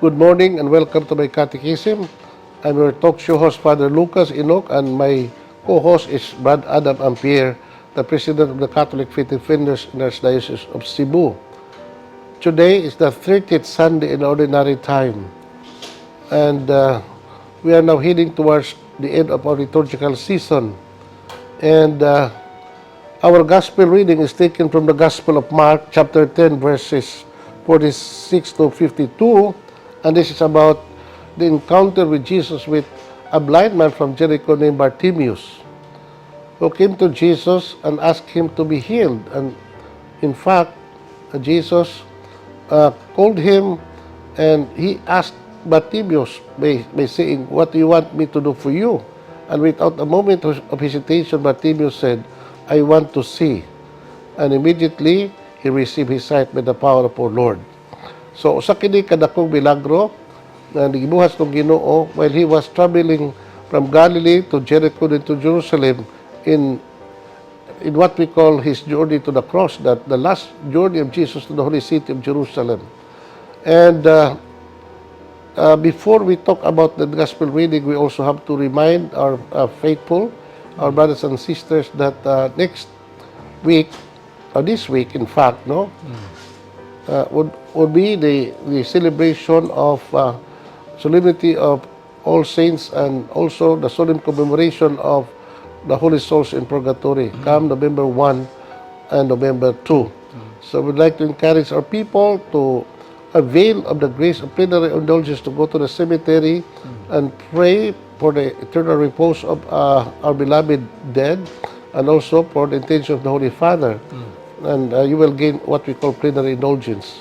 Good morning and welcome to My Catechism. I'm your talk show host, Father Lucas Inoc, and my co-host is Brad Adam Ampier, the President of the Catholic Faith Defenders in the Archdiocese of Cebu. Today is the 30th Sunday in Ordinary Time, and we are now heading towards the end of our liturgical season. And our Gospel reading is taken from the Gospel of Mark, chapter 10, verses 46 to 52, and this is about the encounter with Jesus with a blind man from Jericho named Bartimaeus, who came to Jesus and asked him to be healed. And in fact, Jesus called him and he asked Bartimaeus by saying, "What do you want me to do for you?" And without a moment of hesitation, Bartimaeus said, "I want to see." And immediately, he received his sight by the power of our Lord. So, sa kini kadakong milagro na gibuhat ng Ginoo while he was traveling from Galilee to Jericho and to Jerusalem in what we call his journey to the cross, that the last journey of Jesus to the holy city of Jerusalem. And before we talk about the gospel reading, we also have to remind our faithful, our brothers and sisters, that next week, or this week, in fact, would be the celebration of solemnity of All Saints and also the solemn commemoration of the Holy Souls in Purgatory, come November 1 and November 2. So we'd like to encourage our people to avail of the grace of plenary indulgence to go to the cemetery and pray for the eternal repose of our beloved dead, and also for the intention of the Holy Father. And you will gain what we call plenary indulgence.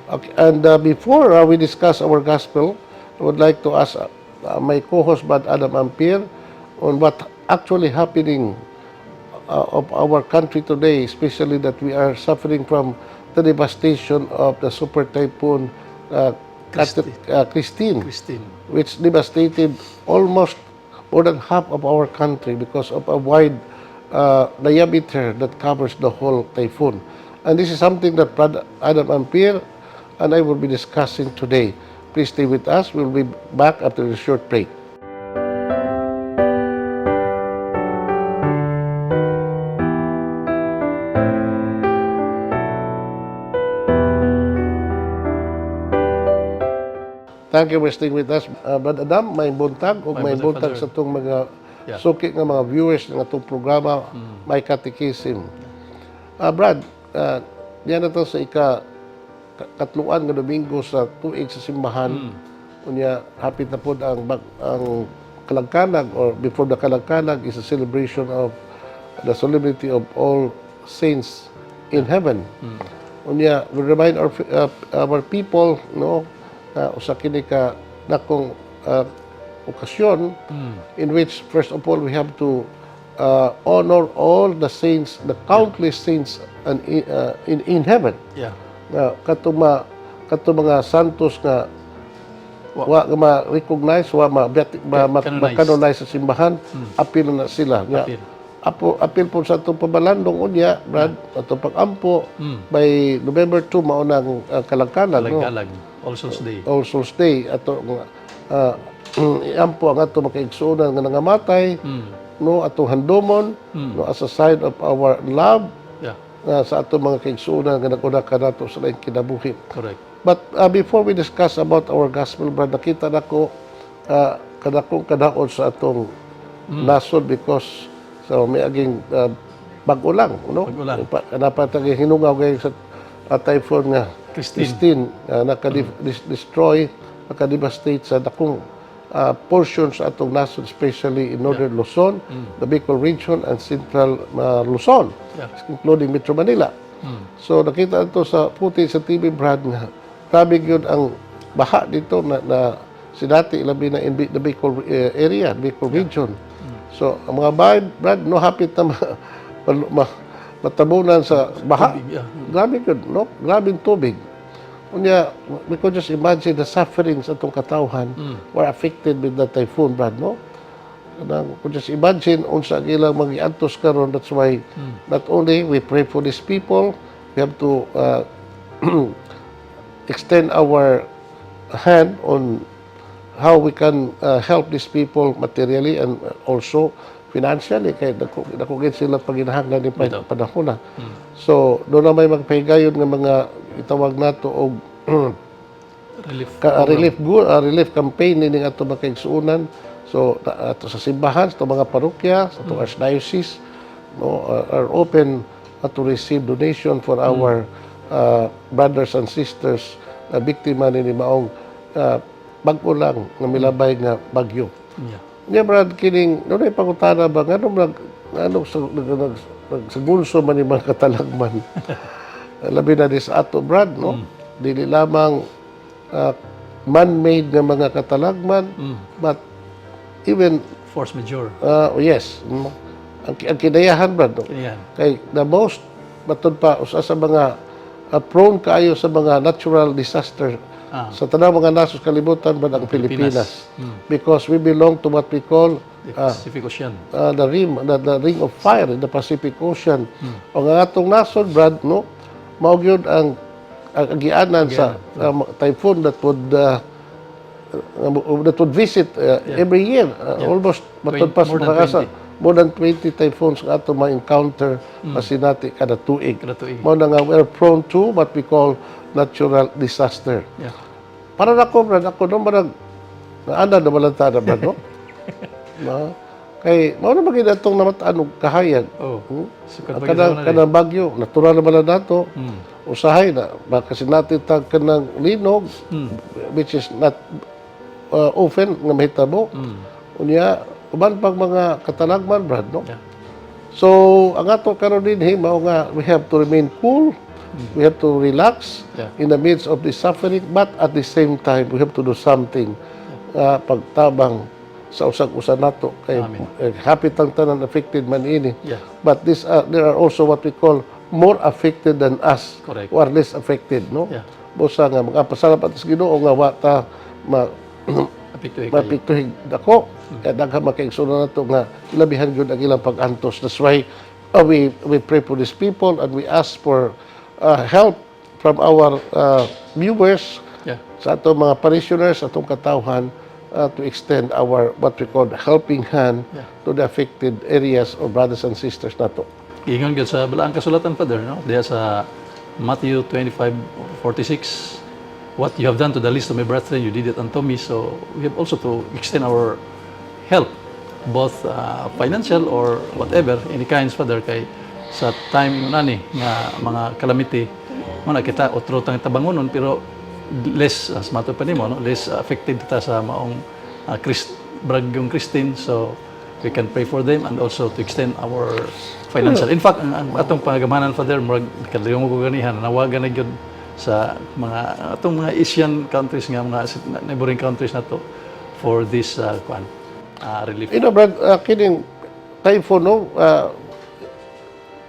Okay. And before we discuss our gospel, I would like to ask my co-host, Brad Adam Ampier, on what actually happening of our country today, especially that we are suffering from the devastation of the super typhoon Christine, which devastated almost more than half of our country because of a wide diameter that covers the whole typhoon. And this is something that Brad Adam Ampier and I will be discussing today. Please stay with us. We'll be back after a short break. Thank you for staying with us. Brad Adam, may buntag o may buntag sa itong mga suki ng mga viewers ng itong programa, My Catechism. Brad, diyan na ito sa katluan ng Domingo sa tuig sa simbahan. Unya, hapit na po ang kalagkanag, or before the kalagkanag is a celebration of the solemnity of all saints in heaven. Unya, we remind our people, usa kini ka dakong okasyon in which first of all we have to honor all the saints, the countless saints in heaven. Katong mga santos nga wa ma-recognize, wa ma-canonize sa simbahan, apil na sila. Apil po sa itong pabalandong unya, Brad, itong pag-ampo, by November 2, maunang kalagkanag. All Souls Day. All Souls Day. Ato iampo ang ato makaigsuonan nga nangamatay, atong handomon, as a sign of our love sa ato mga kaigsuonan nga naguna kanato sa laing kinabuhi. Correct. But before we discuss about our gospel, Brad, nakita nako kadakong kadaot sa atong nasod because may aging bag-o lang, Bag-o lang. Napatag hinungaw gayong sa typhoon nga Christine, naka-destroy, naka-devastate sa dakong portions sa atong nasod, especially in northern Luzon, the Bicol region, and central Luzon, including Metro Manila. So nakita ito sa footage sa TV, Brad, nga grabe yun ang baha dito na sinati labi na in the Bicol area, Bicol region. So ang mga bahay, Brad, hapit na matabunan sa baha. Grabe yun, Grabe yung tubig. Unya, we could just imagine the sufferings atong katawhan were affected with the typhoon, Brad, could just imagine unsa ilang magiantos karon. That's why not only we pray for these people, we have to extend our hand on how we can help these people materially and also financially kay dako gid sila paginahanglan ni panahon na. So doon na may magpahigayon nga mga itawag nato og relief campaign ning ato mga kaigsuonan. So ato sa simbahan, sa mga parokya, sa ato archdiocese no are open to receive donation for our brothers and sisters na biktima ni maong bag-o lang nga milabay nga bagyo. Nya brad kining dunay pangutana ba ngano nagsagulso man ni mga katalagman. Labi na dis ato brad no. Dili lamang man-made nga mga katalagman but even force majeure. Yes. Ang kinayahan brad no. Kay the most matod pa usa sa mga prone kaayo sa mga natural disaster sa tanang mga nasod kalibutan ba ang Pilipinas. Because we belong to what we call Pacific Ocean. The ring of fire in the Pacific Ocean. O nga atong nasod brad no, mao gyud ang agianan sa typhoon that would visit every year. Almost matod pa sa more than 20 typhoons nga ato ma-encounter pasinati kada tuig. Mao na nga we're prone to what we call natural disaster. Para nako brad ako no marag naanda na balanta na brad no. Kay mao na magid atong namataan og kahayag. Kanang bagyo natural na bala nato. Usahay na baka sinati tag kanang linog which is not often nga mahitabo. Unya uban pag mga katalagman brad no. So ang ato karon dinhi mao nga we have to remain cool. We have to relax in the midst of the suffering, but at the same time, we have to do something pagtabang sa usag-usa nato. Kay happy tang tanan affected man ini. But there are also what we call more affected than us, who are less affected, no? Busa nga magpasalamat sa Ginoo nga wa ta mapiktuhig dako. Kaya daghang makaigsunan nato nga labihan gyud ang ilang pag-antos. That's why we pray for these people and we ask for help from our viewers, sa atong mga parishioners, atong katawhan, to extend our what we call helping hand to the affected areas of brothers and sisters nato. Ingon gyud sa balaang kasulatan Father no, diya sa Matthew 25:46, what you have done to the least of my brethren, you did it unto me. So we have also to extend our help, both financial or whatever, any kinds Father, kay sa time nani nga mga calamity mo kita otro tang tabangonon pero less as mato pa nimo no, less affected ta sa maong bragyong Christine, so we can pray for them and also to extend our financial. In fact ang atong pagamanan Father murag kadlong ko ganihan nawagan na gyud sa mga atong mga Asian countries nga mga neighboring countries nato for this relief. Brad, kining typhoon no,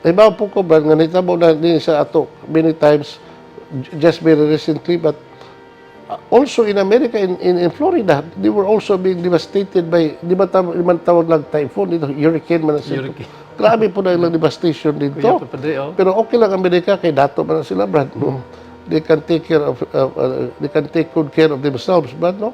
iba po ko ba nga nitabo na din sa ato many times just very recently, but also in America, in Florida, they were also being devastated by di ba tawag lang typhoon dito, hurricane man sila. Grabe po na ilang devastation dito. Pero okay lang Amerika kay dato man sila brad. They can take good care of themselves, but no.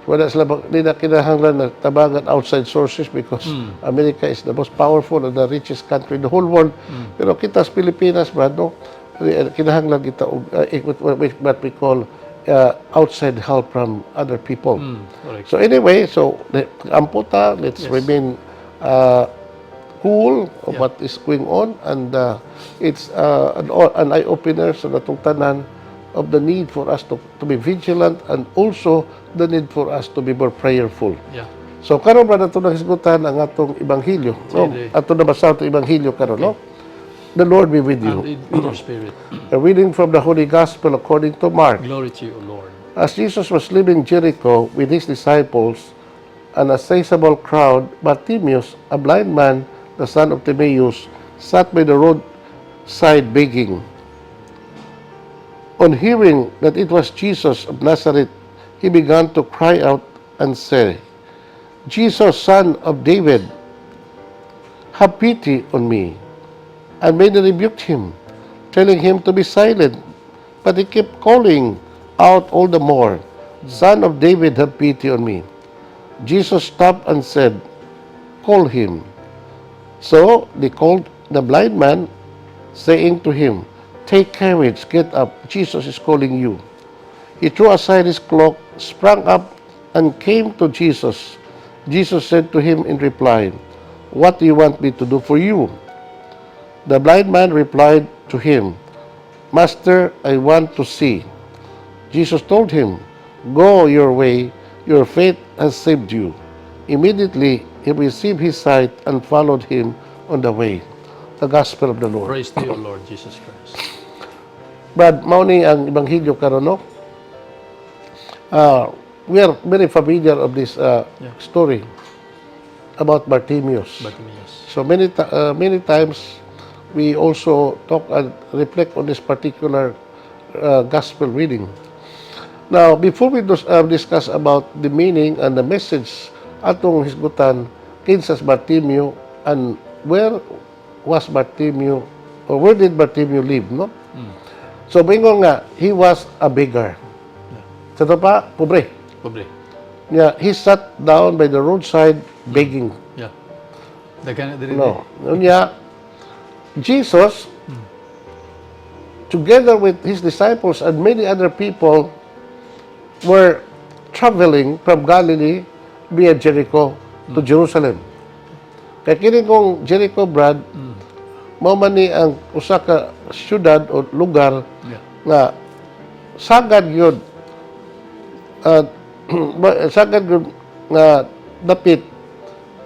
Wala sila nila kinahanglan na tabangan outside sources because America is the most powerful and the richest country in the whole world. Pero kita sa Pilipinas, brad, no, kinahanglan kita what we call outside help from other people. So anyway, so amputa, let's remain cool of what is going on, and it's an eye-opener sa natong tanan of the need for us to be vigilant and also the need for us to be more prayerful. So karon ba nato nahisgutan ang atong ebanghelyo? No? Ato na basa atong ebanghelyo karon, no? The Lord be with you. And with your spirit. A reading from the Holy Gospel according to Mark. Glory to you, O Lord. As Jesus was leaving Jericho with his disciples and a sizable crowd, Bartimaeus, a blind man, the son of Timaeus, sat by the roadside begging. On hearing that it was Jesus of Nazareth, he began to cry out and say, Jesus, son of David, have pity on me. And many rebuked him, telling him to be silent. But he kept calling out all the more, Son of David, have pity on me. Jesus stopped and said, call him. So they called the blind man, saying to him, take courage, get up, Jesus is calling you. He threw aside his cloak, sprang up, and came to Jesus. Jesus said to him in reply, what do you want me to do for you? The blind man replied to him, Master, I want to see. Jesus told him, go your way, your faith has saved you. Immediately he received his sight and followed him on the way. The Gospel of the Lord. Praise to you, Lord Jesus Christ. Brad, mao ni ang Ebanghelyo karon, no? We are very familiar of this story about Bartimaeus. Bartimaeus. So many times we also talk and reflect on this particular gospel reading. Now, before we discuss about the meaning and the message atong hisgutan kinsas Bartimeo and where was Bartimeo or where did Bartimeo live, no? So, bingon nga, he was a beggar. Sa ito pa, pobre. Pobre. Yeah, he sat down by the roadside begging. Yeah. Daghan diri. No. Unya, Jesus, together with his disciples and many other people, were traveling from Galilee via Jericho to Jerusalem. Kaya kini kong Jericho, Brad, mao man ni ang usa ka syudad o lugar nga sagad yun sagad yun nga dapit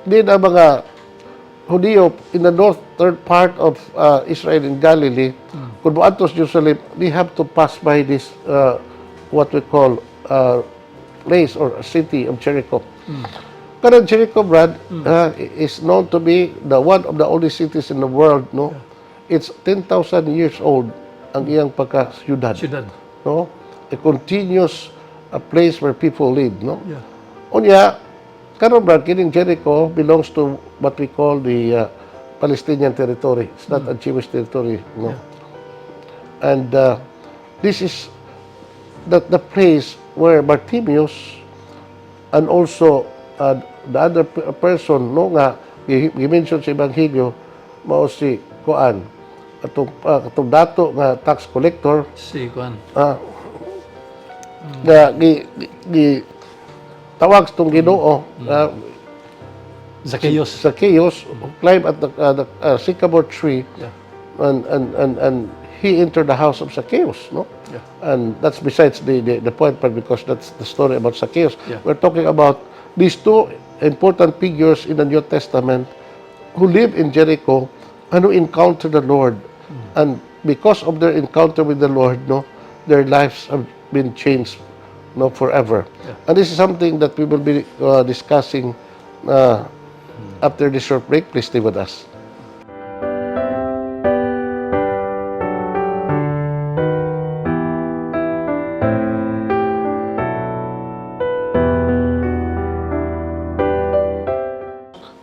din ang mga Hudiyo in the northern part of Israel in Galilee. Kung moadto sa Jerusalem, they have to pass by this what we call place or city of Jericho. Pero Jericho, Brad, is known to be one of the oldest cities in the world, no? It's 10,000 years old ang iyang pagka-syudad. No? A continuous place where people live, no? Yeah. Unya, karon, Brad, kining Jericho belongs to what we call the Palestinian territory. It's not a Jewish territory, no? And this is the place where Bartimaeus and also the other person, no, nga i-mention sa Ebanghelyo, mao si Kuan, atong dato nga tax collector, Si Kuan. nga tawag itong Ginoo, Zacchaeus, who climbed at the sycamore tree, and he entered the house of Zacchaeus, no? Yeah. And that's besides the point, but because that's the story about Zacchaeus. Yeah. We're talking about these two important figures in the New Testament who live in Jericho and who encountered the Lord. And because of their encounter with the Lord, no, their lives have been changed, no, forever. Yeah. And this is something that we will be discussing after this short break. Please stay with us.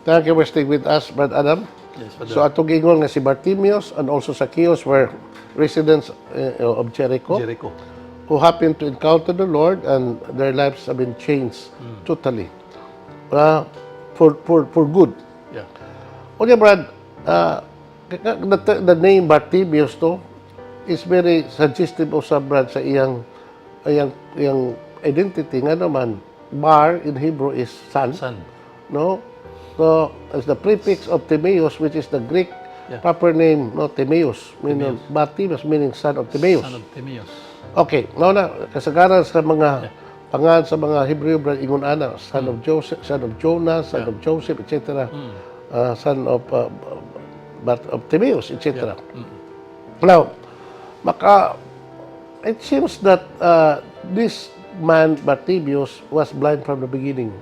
Thank you for staying with us, Brad Adam. Yes, Father. So atong gingon nga si Bartimaeus and also Zacchaeus were residents of Jericho, who happened to encounter the Lord, and their lives have been changed totally for good. Yeah. Okay, Brad, the name Bartimaeus to is very suggestive of sa Brad sa iyang identity nga naman. Bar in Hebrew is son. No? So, as the prefix of Timaeus, which is the Greek proper name, no, Timaeus, meaning Bartimaeus, meaning son of Timaeus. Son of Timaeus. Okay, now na, kasagaran sa mga pangalan sa mga Hebrew, ingon ana, son of Joseph, son of Jonah, son of Joseph, etc. Son of Timaeus, etc. Now, it seems that this man, Bartimaeus, was blind from the beginning,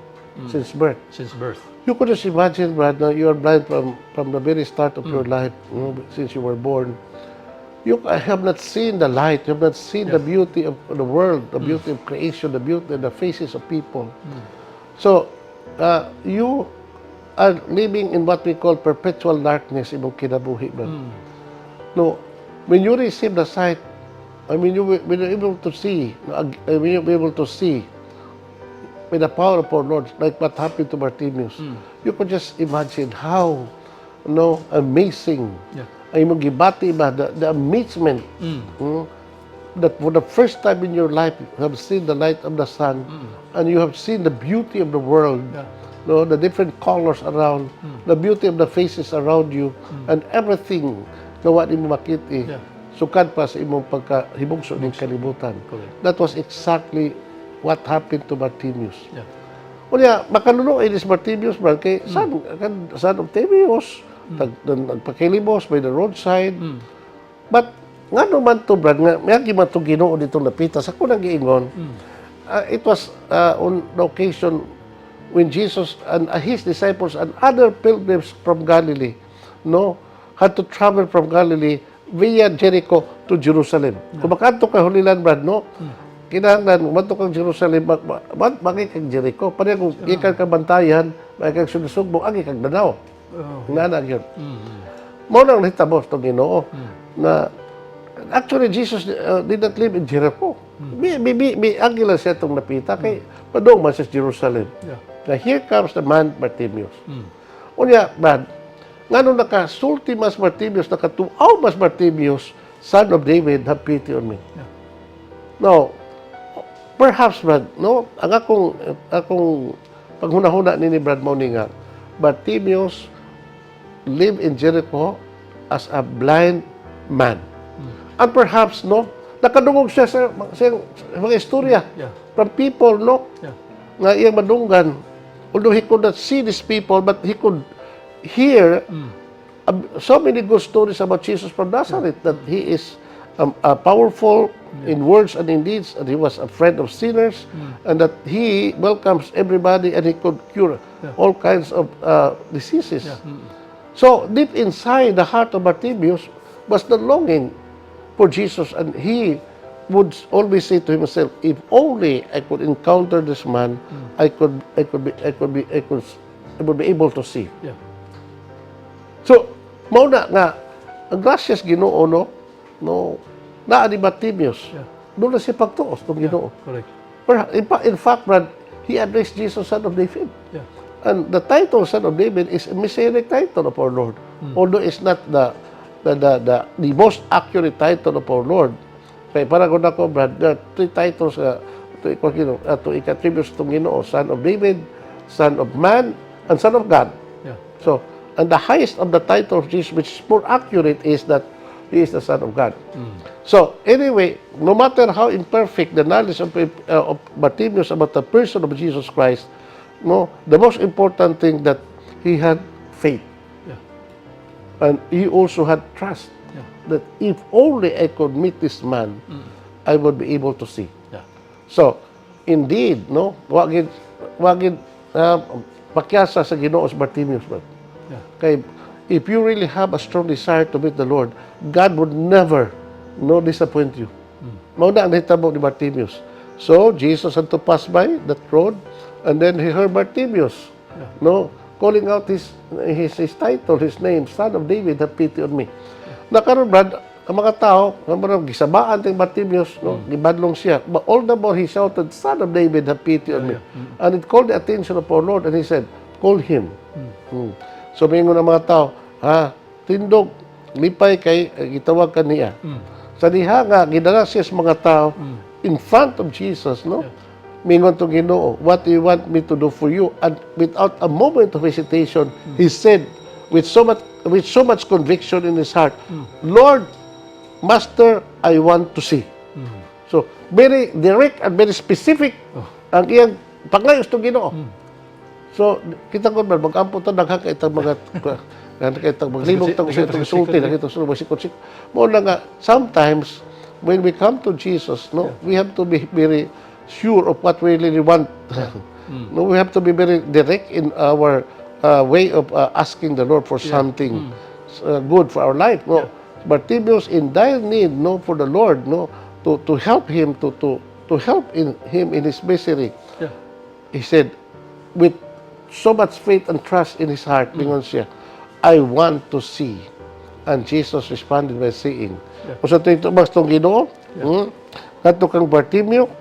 since birth. Since birth. You could just imagine, Brad, na you are blind from the very start of your life, you know, since you were born. You have not seen the light. You have not seen the beauty of the world, the beauty of creation, the beauty of the faces of people. So, you are living in what we call perpetual darkness imong kinabuhi, Brad. No, when you receive the sight, I mean, when you're able to see, when you're able to see, by the power of our Lord, like what happened to Bartimaeus. You could just imagine how, amazing. Yeah. Ay mo gibati ba, the amazement, that for the first time in your life, you have seen the light of the sun, and you have seen the beauty of the world, Yeah. the different colors around, the beauty of the faces around you, and everything na wa mo makiti. Yeah. Sukad pa sa imong pagkahibugso ng kalibutan. Correct. That was exactly what happened to Bartimaeus. Yeah. Unya, makanuno is Bartimaeus, brad, kay son of Timaeus, nagpakilimos by the roadside. But, nga naman to, brad, nga, may man to Ginoo dito napita, sa kunang giingon, it was on the occasion when Jesus and his disciples and other pilgrims from Galilee, had to travel from Galilee via Jericho to Jerusalem. Kung makaadto ka hulilan, brad, kinahanglan umadto kang Jerusalem, bagay kang Jericho. Pareha kung ikan ka bantayan, bagay kang sugsugbo, agi kang Danaw. Nana yun. Mao nang nahitabo itong Ginoo na actually Jesus did not live in Jericho. May angela siya itong napita kay padong man sa Jerusalem. Yeah. Now here comes the man Bartimaeus. Unya, brad, ngano nakasulti mas Bartimaeus, nakatuaw mas Bartimaeus, son of David, have pity on me. Yeah. Now, perhaps, brad, ang akong paghuna-huna ni Brad Mauninga, Bartimaeus lived in Jericho as a blind man. And perhaps, nakadungog siya sa mga istorya Yeah. from people, Yeah. nga iyang madunggan. Although he could not see these people, but he could hear so many good stories about Jesus from Nazareth, that he is powerful in words and in deeds, and he was a friend of sinners, and that he welcomes everybody, and he could cure all kinds of diseases. Yeah. So, deep inside the heart of Bartimaeus was the longing for Jesus, and he would always say to himself, if only I could encounter this man, I would be able to see. Yeah. So, mao na nga, ang gracias Ginoo, naa ni Bartimaeus. Yeah. Doon na siya pagtuos ng Ginoo. Correct. In fact, Brad, he addressed Jesus, son of David. Yeah. And the title, son of David, is a messianic title of our Lord. Although it's not the most accurate title of our Lord. Kaya para ko na ko, Brad, there are three titles to ika-attribute itong Ginoo: son of David, son of man, and son of God. Yeah. So, and the highest of the title of Jesus, which is more accurate, is that he is the Son of God. So, anyway, no matter how imperfect the knowledge of Bartimaeus about the person of Jesus Christ, the most important thing that he had faith. Yeah. And he also had trust. Yeah. That if only I could meet this man, I would be able to see. Yeah. So, indeed, wagid pakyasa sa Ginoo sa Bartimaeus. Yeah. Kay, if you really have a strong desire to meet the Lord, God would never disappoint you. Mao na ang nahitabo ni Bartimaeus. So, Jesus had to pass by that road, and then he heard Bartimaeus, calling out his title, his name, Son of David, have pity on me. Nakaroon, Brad, ang mga tao, gisabaan ting Bartimaeus, gibadlong siya. But all the more he shouted, Son of David, have pity on me. And it called the attention of our Lord, and he said, call him. So, mingon ang mga tao, tindog, lipay kay, gitawag ka niya. Sa diha nga, gidala siya sa mga tao, in front of Jesus, mingon to Ginoo, what do you want me to do for you? And without a moment of hesitation, he said, with so much conviction in his heart, Lord, Master, I want to see. So, very direct and very specific ang iyang panglayos to Ginoo. So, kita ko ba, mag-ampo ito, naghang itang mga maglibog ito sa itong sulti, nakita sa sikot-sikot. Muna nga, sometimes, when we come to Jesus, we have to be very sure of what we really want. We have to be very direct in our way of asking the Lord for something good for our life. Bartimaeus in dire need, for the Lord, to help him, to help him in his misery. Yeah. He said, with so much faith and trust in his heart, bingon siya, I want to see. And Jesus responded by saying, kung sa ito mas itong Ginoo, kato kang Bartimaeus,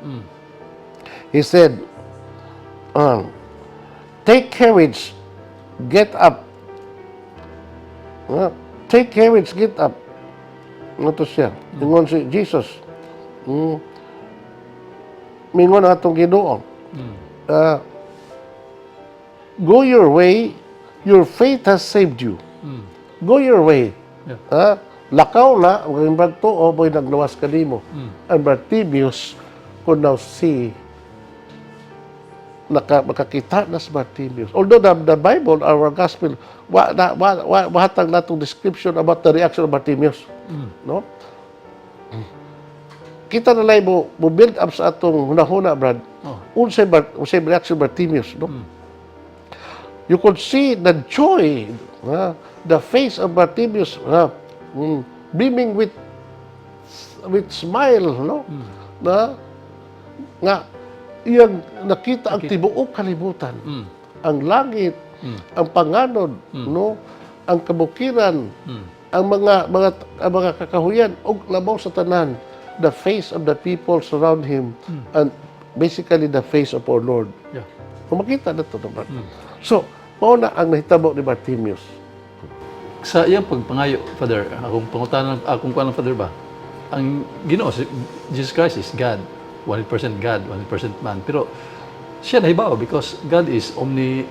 he said, take courage, get up. Take courage, get up. Ano to siya? Ingon si Jesus. Mingon atong Ginoo. Go your way, your faith has saved you. Go your way. Yeah. Lakaw na, ang bagto, boy, naglawas ka nimo. And Bartimaeus could now see, makakita na si Bartimaeus. Although the Bible, our gospel, wahatag natong description about the reaction of Bartimaeus. No? Kita na lang mo build up sa atong hunahuna, Brad. Unsay reaction of Bartimaeus. No? You could see the joy, the face of Bartimaeus, beaming with smile, no? Nga iyang nakita ang tibuok kalibutan, ang langit, ang panganod, no? Ang kabukiran, ang mga kakahuyan ug labaw sa tanan, the face of the people surround him, and basically the face of our Lord. Yeah. Kung makita na ito, so, mauna ang nahitabo ni Bartimaeus. Sa iyang pagpangayo, Father, akong kuha ng Father ba, ang Ginoo, Jesus Christ is God, 100% God, 100% man. Pero siya nahibaw because God is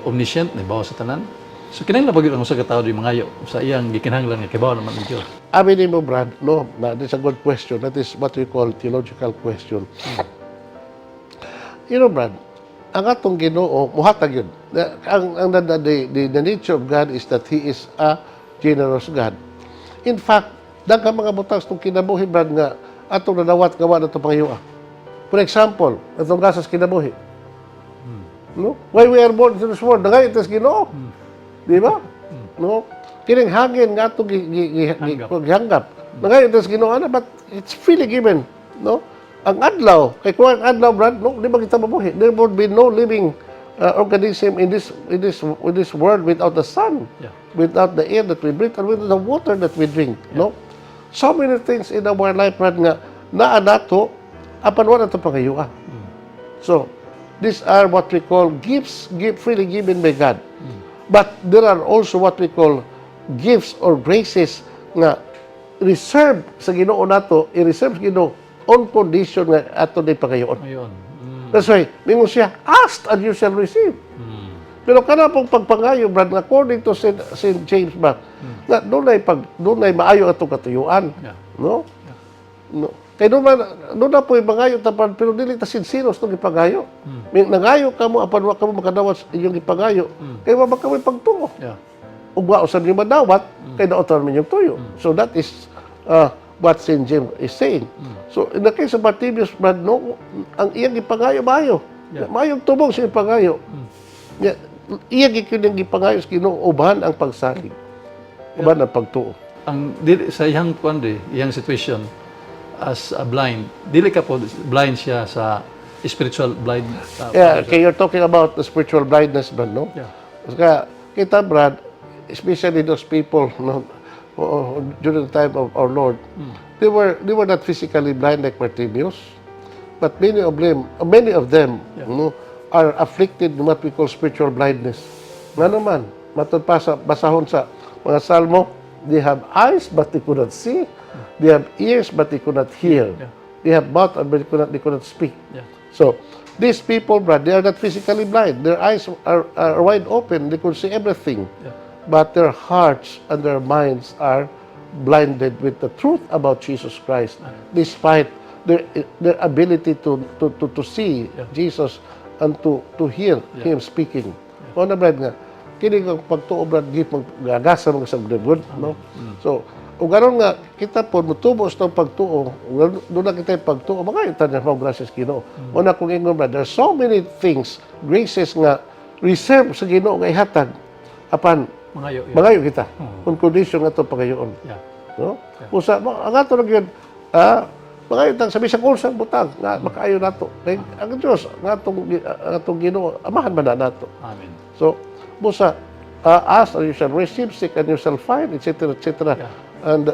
omniscient, nahibaw sa tanan. So kinahanglan ba gyud ang usa ka tawo di mangayo sa iyang gikinahanglan nga kibaw naman ng Dios. Abi ni mo, Brad, no, that's a good question. That is what we call theological question. You know, Brad, ang atong Ginoo muhatag yun. The nature of God is that He is a generous God. In fact, daghang mga butang itong kinabuhi, Brad, nga atong nadawat gawa na itong pangayoa. For example, itong gasas kinabuhi. No? Why we are born into this world? Nangay ito sa Ginoo. Di ba? No? Kining hangin nga itong gihanggap. Nangay ito sa Ginoo, but it's freely given. No? Ang adlaw, kay kuha ang adlaw, Brad, no, di ba kita mabuhi? There would be no living organism in this world without the sun, without the air that we breathe, and without the water that we drink. No, so many things in our life, Brad, nga naa nato apan wala to pangayuan. So these are what we call gifts, freely given by God. But there are also what we call gifts or graces nga reserved sa Ginoo nato, i-reserve sa Ginoo on condition nga ato di pangayoon. That's why, mingon siya, ask and you shall receive. Pero kana pong pagpangayo, Brad, according to St. James ba, na doon ay maayo atong katuyuan. No? No. Kaya doon na po yung pangayo tapan, pero dili ta sinsiros itong ipangayo. Nangayo ka mo, apan wa ka mo makadawas iyong ipangayo, kaya wala ka mo ipagtuo. Ug wa usab niyo madawat, kaya daotan man yung tuyo. So that is what St. James is saying. So, in the case of Bartimaeus, Brad, no, ang iyang ipangayo, maayo. Maayong tubong sa ipangayo. Iyang ipangayo sa Ginoo, uban ang pagsalig. Uban ang pagtuo. Sa iyang iyang situation, as a blind, dili ka po blind siya sa spiritual blind. Okay, you're talking about the spiritual blindness, Brad, no? Kaya kita, Brad, especially those people, no, during the time of our Lord, they were not physically blind like Bartimaeus, but many of them no, are afflicted with what we call spiritual blindness. Nga naman, matod pa sa basahon sa mga salmo, they have eyes but they could not see, they have ears but they could not hear, they have mouth but they could not speak. So these people, Brad, they are not physically blind. Their eyes are wide open, they could see everything. But their hearts and their minds are blinded with the truth about Jesus Christ, despite their ability to see Jesus and to hear Him speaking. O na, Brad, nga, kini ang pagtuo, Brad, gagasa mga sagdebod, no? So, o gano'n nga, kita po, mutubos ng pagtuo, doon na kita yung pagtuo, mga itan na mga gracias Ginoo. O na kung ingon, Brad, there are so many things, graces nga, reserve sa Ginoo nga ihatag, apan, mangayo kita. Kung condition nga ito pangayoon. No? Usa, ang ato lang yun, mangayo tang sabi sa kursang butang, nga makaayo nato. Ang Diyos, nga atong Ginoo, amahan man na nato. Amen. So, busa, ask and you shall receive, seek and you shall find, etc., etc. And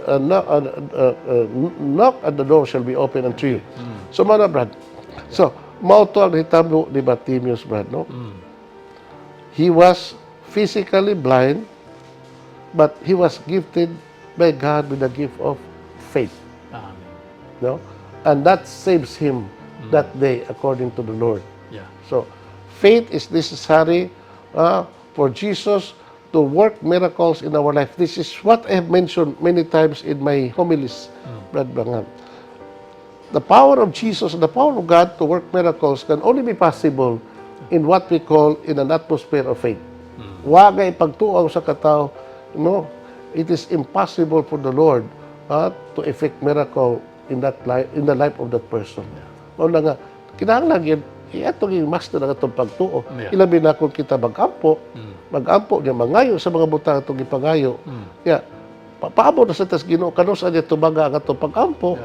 knock and the door shall be open unto you. So, mga Brad, so, Mao to ang hitabo ni Bartimaeus, brad, no? He was physically blind, but he was gifted by God with the gift of faith, Amen. no? And that saves him that day according to the Lord. Yeah. So, faith is necessary for Jesus to work miracles in our life. This is what I have mentioned many times in my homilies, Brad Brangham. The power of Jesus and the power of God to work miracles can only be possible in what we call in an atmosphere of faith. Wagay pagtuaw sa katao, no? It is impossible for the Lord to effect miracle in that life, in the life of that person. Mao na nga kinahanglan gyud atong i-master ang atong pagtuo. Yeah. Ilabi na kung kita mag-ampo niya mangayo sa mga butang atong ipangayo. Kaya paabot na sa tas Ginoo kanus niya tubaga ang atong pag-ampo.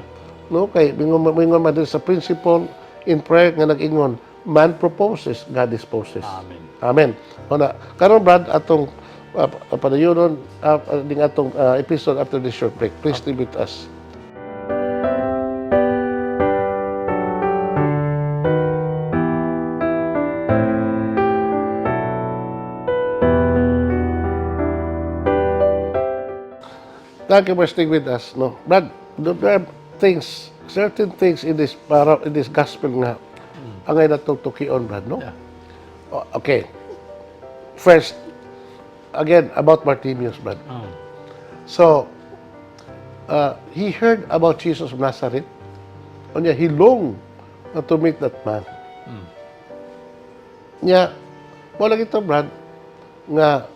No, kay mingon man din sa principle in prayer nga nag-ingon, man proposes, God disposes. Amen. Amen. Una, karon brad atong padayonon ding atong episode after this short break. Please stay with us. Thank you for staying with us. No, Brad, there are things, certain things in this gospel nga angay natong tukion, Brad, no? Yeah. Okay. First, again, about Bartimaeus, Brad. So, he heard about Jesus of Nazareth. And he longed to meet that man. Nya, wala ito, Brad, nga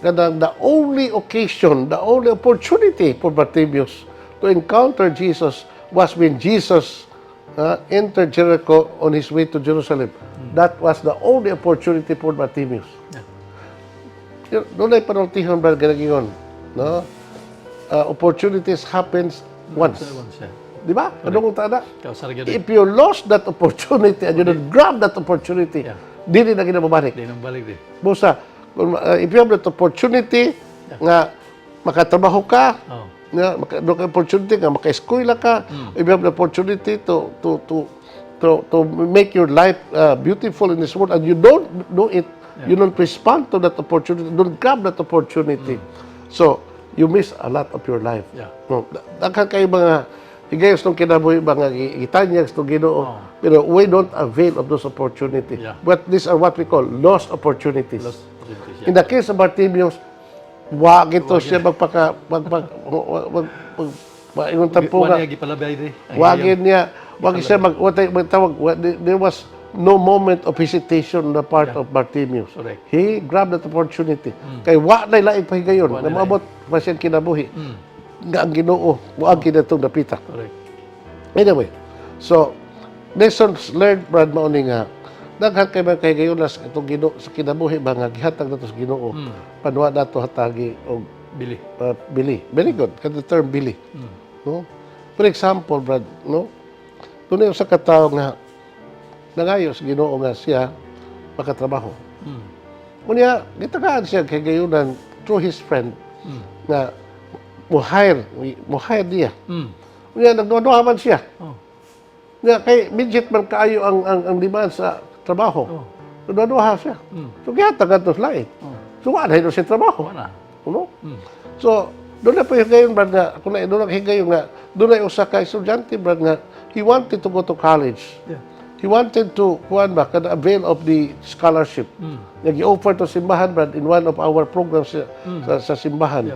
kadang the only occasion, the only opportunity for Bartimaeus to encounter Jesus was when Jesus entered Jericho on his way to Jerusalem. That was the only opportunity for Bartimaeus. Doon ay panultihon ba ganagingon, no? Opportunities happens once. Di ba? Anong tada? If you lost that opportunity and you don't grab that opportunity, di na ginababalik. Di nang balik di. Busa, if you have that opportunity nga makatrabaho ka, nga opportunity nga maka-eskwela ka, if you have the opportunity to make your life beautiful in this world and you don't do it, you don't respond to that opportunity, don't grab that opportunity. So, you miss a lot of your life. No, daghan kay mga higayos nung kinabuhi mga itanyag sa Ginoo, pero we don't avail of those opportunities. But these are what we call lost opportunities. In the case of Bartimaeus, wag ito siya ingon tampo nga. Wagin niya, wag siya there was no moment of hesitation on the part of Bartimaeus. He grabbed that opportunity. Kay wa na laing pahigayon, na maabot pa siyang kinabuhi. Nga ang Ginoo, wag kinatong dapita. Anyway, so lessons learned, Brad, mao ni nga daghan kay mga kahigayon sa itong Ginoo sa kinabuhi ba nga gihatag nato sa Ginoo. Panwa nato hatagi og Bili. bili. Very good. Kada term bili. No? For example, Brad, no? Tunay sa katao nga nangayo sa Ginoo nga siya makatrabaho. Unya, gitagaan siya kay gayunan through his friend nga mo-hire niya. Unya, nagduwa-duwa man siya. Nga, kay midget man kaayo ang demand sa trabaho. Nagduwa-duwa siya. So, kaya tagat lain. So, wala na siya trabaho. No? So, doon na po yung gayon, Brad, nga, kung doon na higayon nga, doon na usa ka estudyante, Brad, nga, he wanted to go to college. He wanted to, avail of the scholarship. Nag-i-offer to simbahan, Brad, in one of our programs sa simbahan.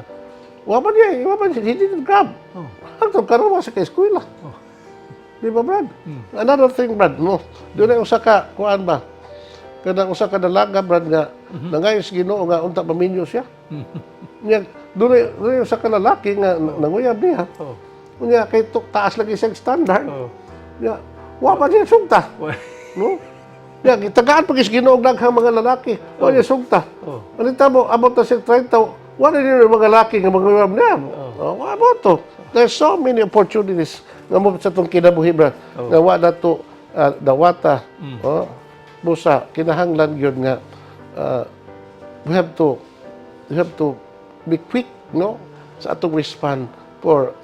Waman niya, he didn't grab. Hangtong karoon sa ka-eskwela. Di ba, Brad? Another thing, Brad, no? Doon na usa ka, kuan ba? Kada usa ka dalaga, Brad, nga, nangayos Ginoo nga, unta paminyo siya. Doon usa ka lalaki nga, nanguyab niya. Unya, kay taas lagi siyang standard. Waman siya sugta. No? Tagaan pag Ginoo daghang mga lalaki. Waman siya sugta. Anita mo, abot na siyang 30, wala din yung mga lalaki nga manguyab niya. Abot to. There's so many opportunities nga mo sa itong kinabuhi, Brad. Nga wala to dawata. Busa, kinahanglan yun nga we have to be quick, no, sa atong respond for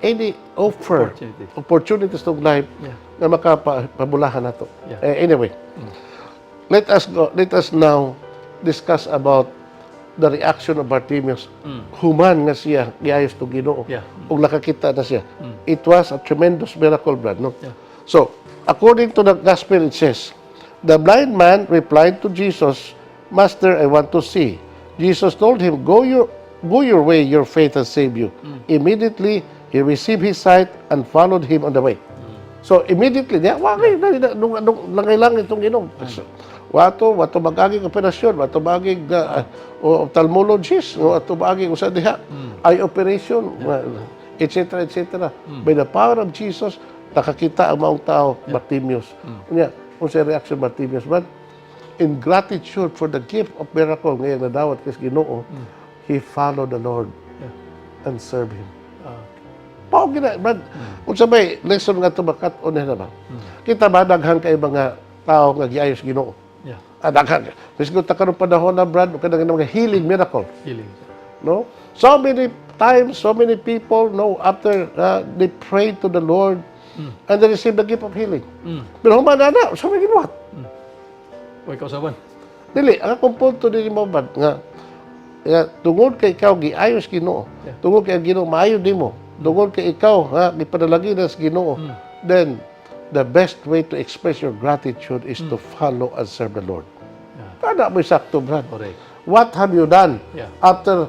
any offer, opportunities to life Yeah. na makapabulahan nato. Yeah. Anyway, let us now discuss about the reaction of Bartimaeus. Human nga siya, giayos to Ginoo. Yeah. Ug nakakita na siya. It was a tremendous miracle, brad, no? Yeah. So, according to the gospel, it says, the blind man replied to Jesus, Master, I want to see. Jesus told him, Go your way, your faith has saved you. Immediately, he received his sight and followed him on the way. So, immediately, langay-langay itong Ginoo. Wato magaging operasyon, wato magaging ophthalmologist, wato magaging usa diha, eye operation, etc. By the power of Jesus, nakakita ang maong tao, Bartimaeus. Unsa reaction Bartimaeus, but in gratitude for the gift of miracle ngayon nadawat kay Ginoo, he followed the Lord and served him. Pao gina, brad. Unsa may lesson nga to makat-on na ba? Kita ba daghang kay mga tao nga giayos Ginoo? Yeah. Daghan. Bisgo ta karon panahon na, brad, kanang mga healing miracle. Healing. No? So many times, so many people, no, after they prayed to the Lord and they received the gift of healing. Pero humana na, sa may ginuhat. O ikaw saban. Dili, ang akong punto din mo, brad, nga tungod kay ikaw giayos Ginoo, tungod kay Ginoo maayo nimo, tungod kay ikaw gipadalagi na sa Ginoo, then the best way to express your gratitude is to follow and serve the Lord. Kada mo sakto, brad. Correct. What have you done after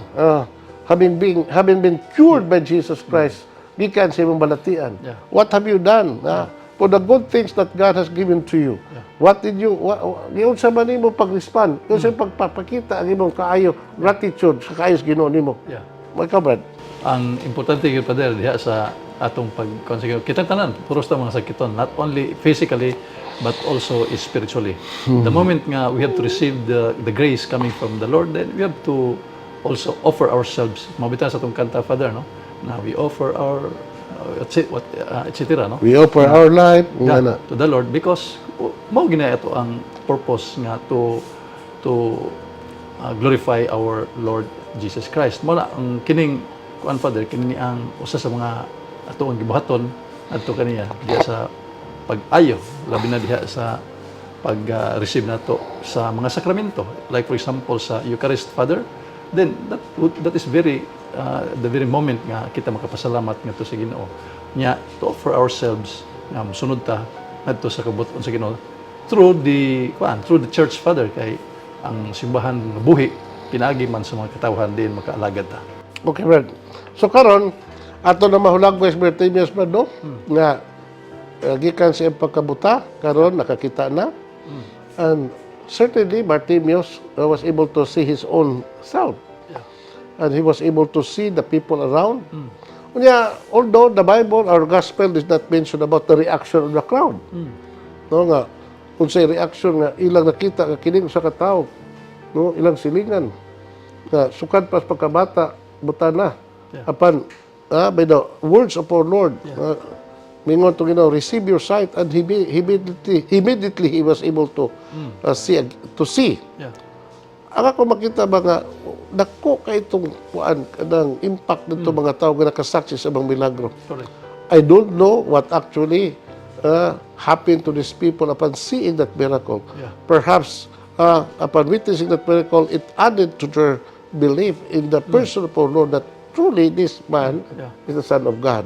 having been cured by Jesus Christ? Gikan sa imong balatian. What have you done for the good things that God has given to you? What did you giun sa man nimo pag-respond? Giun sa pagpapakita ang imong kaayo gratitude sa kaayos Ginoo nimo. Ikaw, brad. Ang importante gyud pa diha sa atong pag-consider. Kita tanan puros ta mga sakiton, not only physically but also spiritually. The moment nga we have to receive the grace coming from the Lord, then we have to also offer ourselves. Mabita sa atong kanta, Father, no? Na we offer our etc. No? We offer our life to the Lord because mao gina ito ang purpose nga to glorify our Lord Jesus Christ. Mo na ang kining kuan, Father, kini ang usa sa mga ato ang gibuhaton adto kaniya diha sa pag-ayo, labi na diha sa pag-receive nato sa mga sakramento, like for example sa Eucharist, Father. Then that is very the very moment nga kita makapasalamat ngadto sa Ginoo nya, to offer ourselves nga mosunod ta ngadto sa kabut-on sa Ginoo through the church, Father, kay ang simbahan buhi pinaagi man sa mga katawhan din makaalagad ta. Okay, brad. So karon ato na mahulag West Bartimaeus, brad, no? Nga gikan sa iyang pagkabuta, karon nakakita na. And certainly Bartimaeus was able to see his own self. And he was able to see the people around. Although the Bible or gospel does not mention about the reaction of the crowd. No nga, kung sa reaction nga ilang nakita nga kining sa katao, no, ilang silingan nga sukad pas pagkabata buta na. Apan by the words of our Lord, mingon to Ginoo, receive your sight, and immediately he was able to see. Ang ako makita ba nga dako kay itong kanang impact nito mga tao nga nakasaksi sa mga milagro. Correct. I don't know what actually happened to these people upon seeing that miracle. Perhaps upon witnessing that miracle, it added to their belief in the person of our Lord that truly this man is the Son of God.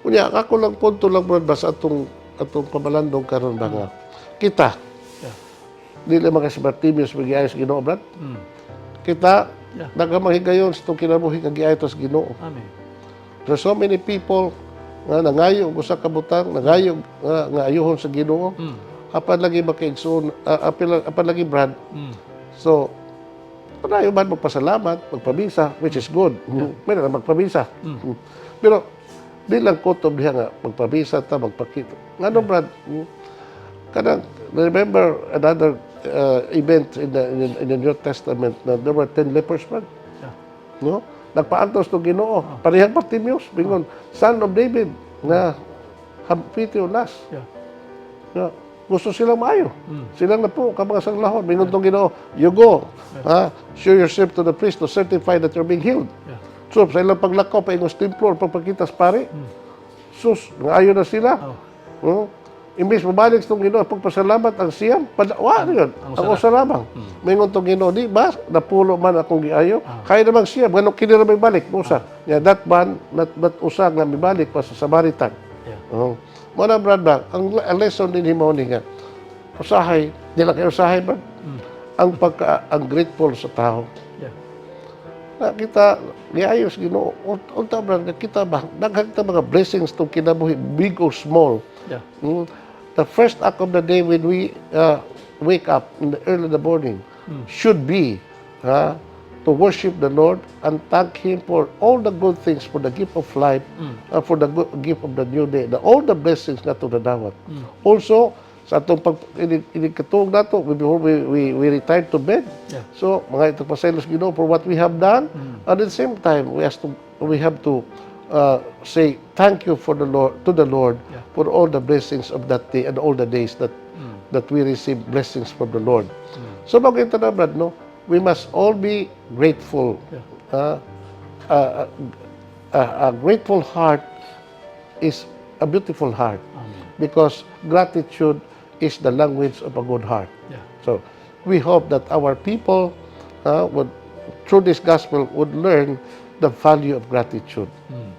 Unya, ako lang punto lang, brad, basta atong pamalandong karon ba nga kita dili mga si Bartimaeus magiayos Ginoo, brad. Kita nagamahigayon sa itong kinabuhi nga giayos sa Ginoo. Amen. There's so many people nga nangayo og usa ka butang, nangayo nga ayuhon sa Ginoo. Apan lagi makaigsoon, apan lagi, brad. So padayon man magpasalamat, magpamisa, which is good. May na magpamisa. Pero di lang kutob diha nga magpamisa ta, magpakita. Ngano, brad? Kanang remember another event in the New Testament na there were 10 lepers, brad. No? Nagpaantos to Ginoo. Parehang Bartimaeus, bingon, son of David, na hampiti ulas. Gusto silang maayo. Silang na po, kamang sanglahon. Bingon tong Ginoo, you go, show yourself to the priest to certify that you're being healed. So, sa ilang paglakaw, paingos templo, pagpakitas pare, sus, ngayon na sila. Oh. Imbis mabalik itong Ginoo, pagpasalamat ang siyam, wa rin yun. Ang usa lamang. Mingon itong Ginoo, di ba? Napulo man akong giayo. Kaya namang siyam, ganun kinira may balik. Usa. That man, not usa nga may balik pa sa Samaritan. Yeah. Muna, brad, ang lesson din himaw ni nga, usahay, di lang kayo usahay, brad. Ang grateful sa tao. Yeah. Na kita, giayos, Ginoo. Unta, brad, kita ba, naghagta mga blessings itong kinabuhi, big or small. Yeah. The first act of the day when we wake up in the early in the morning should be to worship the Lord and thank Him for all the good things, for the gift of life, for the gift of the new day, all the blessings na ito na dawat. Also, sa atong inikatuog na ito, before we retire to bed, so mga itong pasaylos, Ginoo, for what we have done, at the same time, we have to say thank you for the Lord, to the Lord, for all the blessings of that day and all the days that we receive blessings from the Lord. So bagay ito na, brad, no? We must all be grateful. A grateful heart is a beautiful heart. Because gratitude is the language of a good heart. So we hope that our people would, through this gospel, would learn the value of gratitude.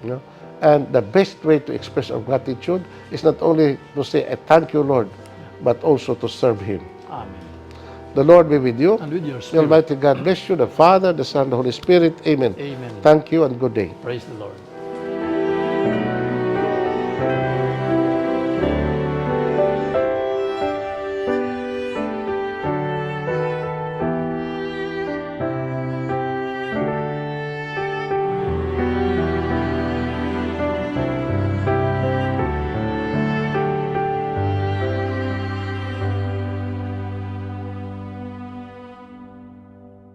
You know? And the best way to express our gratitude is not only to say, I thank you, Lord, but also to serve Him. Amen. The Lord be with you. And with your The spirit. Almighty God bless you, the Father, the Son, the Holy Spirit. Amen. Amen. Thank you and good day. Praise the Lord.